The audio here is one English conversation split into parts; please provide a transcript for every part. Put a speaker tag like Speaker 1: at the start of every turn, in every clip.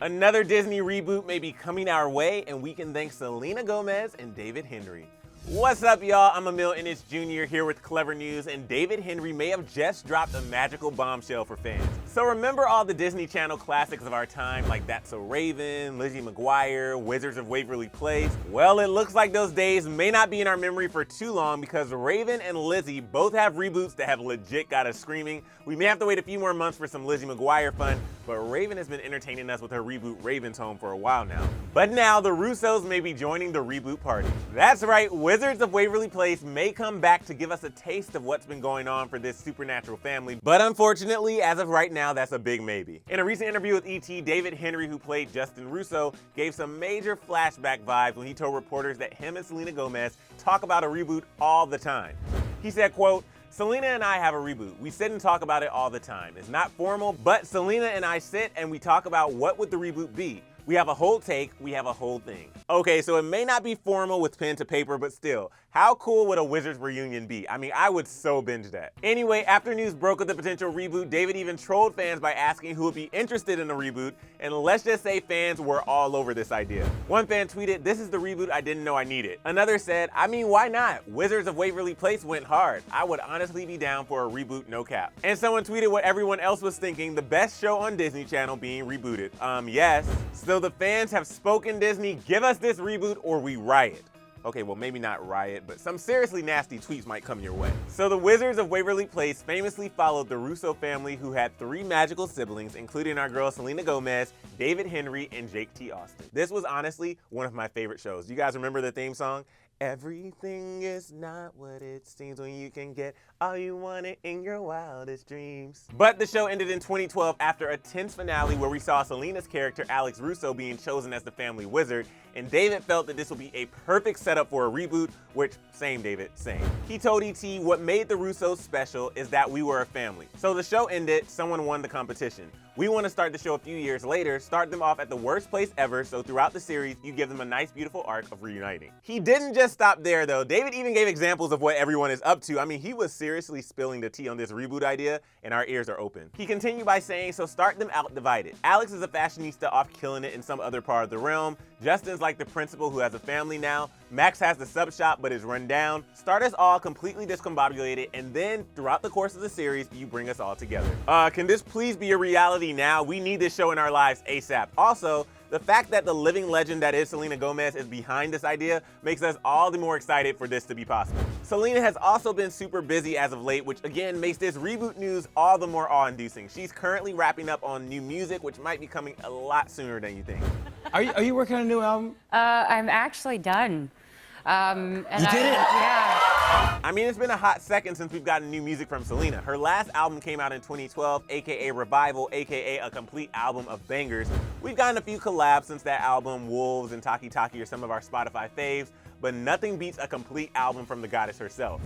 Speaker 1: Another Disney reboot may be coming our way, and we can thank Selena Gomez and David Henrie. What's up, y'all? I'm Emile Ennis Jr. here with Clevver News, and David Henrie may have just dropped a magical bombshell for fans. So remember all the Disney Channel classics of our time, like That's So Raven, Lizzie McGuire, Wizards of Waverly Place? Well, it looks like those days may not be in our memory for too long, because Raven and Lizzie both have reboots that have legit got us screaming. We may have to wait a few more months for some Lizzie McGuire fun, but Raven has been entertaining us with her reboot Raven's Home for a while now. But now the Russos may be joining the reboot party. That's right, Wizards of Waverly Place may come back to give us a taste of what's been going on for this supernatural family, but unfortunately, as of right now, that's a big maybe. In a recent interview with ET, David Henrie, who played Justin Russo, gave some major flashback vibes when he told reporters that him and Selena Gomez talk about a reboot all the time. He said, quote, "Selena and I have a reboot. We sit and talk about it all the time. It's not formal, but Selena and I sit and we talk about what would the reboot be. We have a whole take, we have a whole thing." Okay, so it may not be formal with pen to paper, but still, how cool would a Wizards reunion be? I mean, I would so binge that. Anyway, after news broke of the potential reboot, David even trolled fans by asking who would be interested in a reboot, and let's just say fans were all over this idea. One fan tweeted, "This is the reboot I didn't know I needed." Another said, "I mean, why not? Wizards of Waverly Place went hard. I would honestly be down for a reboot, no cap." And someone tweeted what everyone else was thinking, the best show on Disney Channel being rebooted. Yes. So the fans have spoken, Disney, give us this reboot or we riot. Okay, well, maybe not riot, but some seriously nasty tweets might come your way. So the Wizards of Waverly Place famously followed the Russo family, who had 3 magical siblings, including our girl Selena Gomez, David Henrie, and Jake T. Austin. This was honestly one of my favorite shows. You guys remember the theme song? Everything is not what it seems when you can get all you wanted in your wildest dreams. But the show ended in 2012 after a tense finale where we saw Selena's character Alex Russo being chosen as the family wizard, and David felt that this would be a perfect setup for a reboot, which, same David, same. He told ET, "What made the Russos special is that we were a family. So the show ended, someone won the competition. We want to start the show a few years later, start them off at the worst place ever, so throughout the series, you give them a nice, beautiful arc of reuniting." He didn't just stop there, though. David even gave examples of what everyone is up to. I mean, he was seriously spilling the tea on this reboot idea, and our ears are open. He continued by saying, "So start them out divided. Alex is a fashionista off killing it in some other part of the realm. Justin's like the principal who has a family now. Max has the sub shop but is run down. Start us all completely discombobulated, and then throughout the course of the series, you bring us all together." Can this please be a reality now? We need this show in our lives ASAP. Also, the fact that the living legend that is Selena Gomez is behind this idea makes us all the more excited for this to be possible. Selena has also been super busy as of late, which again makes this reboot news all the more awe-inducing. She's currently wrapping up on new music, which might be coming a lot sooner than you think.
Speaker 2: Are you working on a new album?
Speaker 3: I'm actually done. And
Speaker 2: You did it?
Speaker 3: Yeah.
Speaker 1: I mean, it's been a hot second since we've gotten new music from Selena. Her last album came out in 2012, aka Revival, aka a complete album of bangers. We've gotten a few collabs since that album. Wolves and Taki Taki are some of our Spotify faves, but nothing beats a complete album from the goddess herself.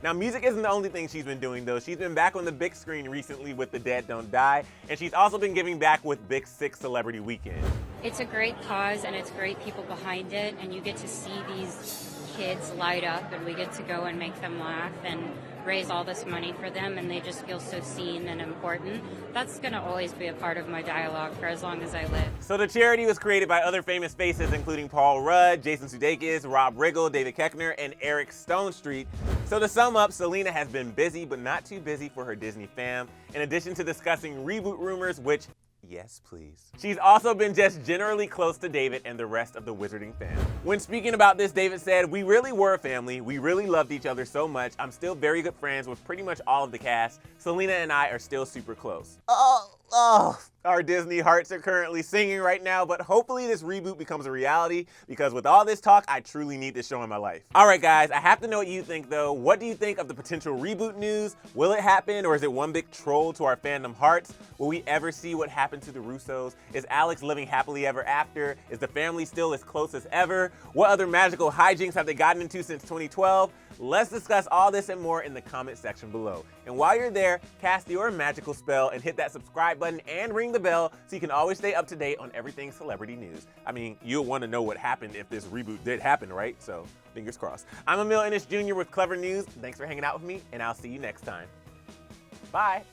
Speaker 1: Now, music isn't the only thing she's been doing, though. She's been back on the big screen recently with The Dead Don't Die, and she's also been giving back with Big Six Celebrity Weekend.
Speaker 3: It's a great cause, and it's great people behind it, and you get to see these kids light up, and we get to go and make them laugh and raise all this money for them, and they just feel so seen and important. That's going to always be a part of my dialogue for as long as I live.
Speaker 1: So the charity was created by other famous faces, including Paul Rudd, Jason Sudeikis, Rob Riggle, David Koechner, and Eric Stonestreet. So to sum up, Selena has been busy, but not too busy for her Disney fam. In addition to discussing reboot rumors, which, yes, please. She's also been just generally close to David and the rest of the Wizarding fam. When speaking about this, David said, "We really were a family. We really loved each other so much. I'm still very good friends with pretty much all of the cast. Selena and I are still super close." Our Disney hearts are currently singing right now, but hopefully this reboot becomes a reality, because with all this talk, I truly need this show in my life. All right, guys, I have to know what you think, though. What do you think of the potential reboot news? Will it happen, or is it one big troll to our fandom hearts? Will we ever see what happened to the Russos? Is Alex living happily ever after? Is the family still as close as ever? What other magical hijinks have they gotten into since 2012? Let's discuss all this and more in the comment section below. And while you're there, cast your magical spell and hit that subscribe button and ring the bell so you can always stay up to date on everything celebrity news. I mean, you'll want to know what happened if this reboot did happen, right? So, fingers crossed. I'm Emile Ennis Jr. with Clevver News. Thanks for hanging out with me, and I'll see you next time. Bye.